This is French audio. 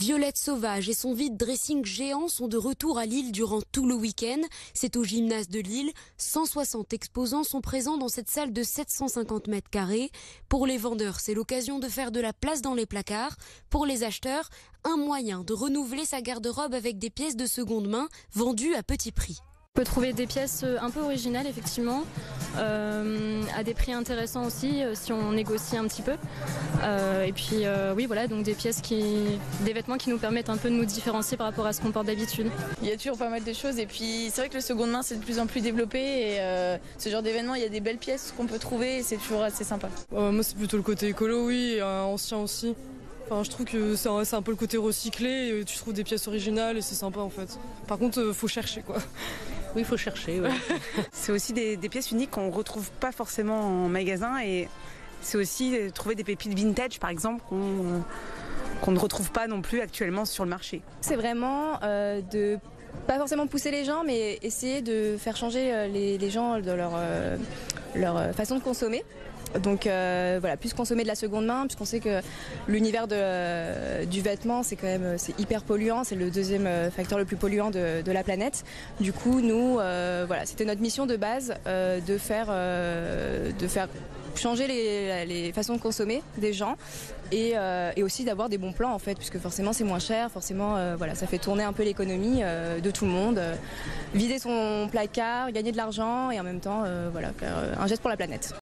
Violette Sauvage et son vide-dressing géant sont de retour à Lille durant tout le week-end. C'est au gymnase de Lille. 160 exposants sont présents dans cette salle de 750 mètres carrés. Pour les vendeurs, c'est l'occasion de faire de la place dans les placards. Pour les acheteurs, un moyen de renouveler sa garde-robe avec des pièces de seconde main vendues à petit prix. On peut trouver des pièces un peu originales effectivement, à des prix intéressants aussi si on négocie un petit peu. Et puis oui voilà, donc des vêtements qui nous permettent un peu de nous différencier par rapport à ce qu'on porte d'habitude. Il y a toujours pas mal de choses et puis c'est vrai que le seconde main c'est de plus en plus développé et ce genre d'événement il y a des belles pièces qu'on peut trouver et c'est toujours assez sympa. Moi c'est plutôt le côté écolo oui, et ancien aussi. Enfin, je trouve que c'est un peu le côté recyclé, tu trouves des pièces originales et c'est sympa en fait. Par contre, faut chercher quoi. Oui, il faut chercher. Ouais. C'est aussi des pièces uniques qu'on ne retrouve pas forcément en magasin et c'est aussi trouver des pépites vintage par exemple qu'on ne retrouve pas non plus actuellement sur le marché. C'est vraiment de pas forcément pousser les gens mais essayer de faire changer les gens de leur façon de consommer. Donc voilà, plus consommer de la seconde main, puisqu'on sait que l'univers du vêtement c'est hyper polluant, c'est le deuxième facteur le plus polluant de la planète. Du coup nous voilà, c'était notre mission de base de faire changer les façons de consommer des gens et aussi d'avoir des bons plans en fait, puisque forcément c'est moins cher, forcément voilà, ça fait tourner un peu l'économie de tout le monde, vider son placard, gagner de l'argent et en même temps voilà, faire un geste pour la planète.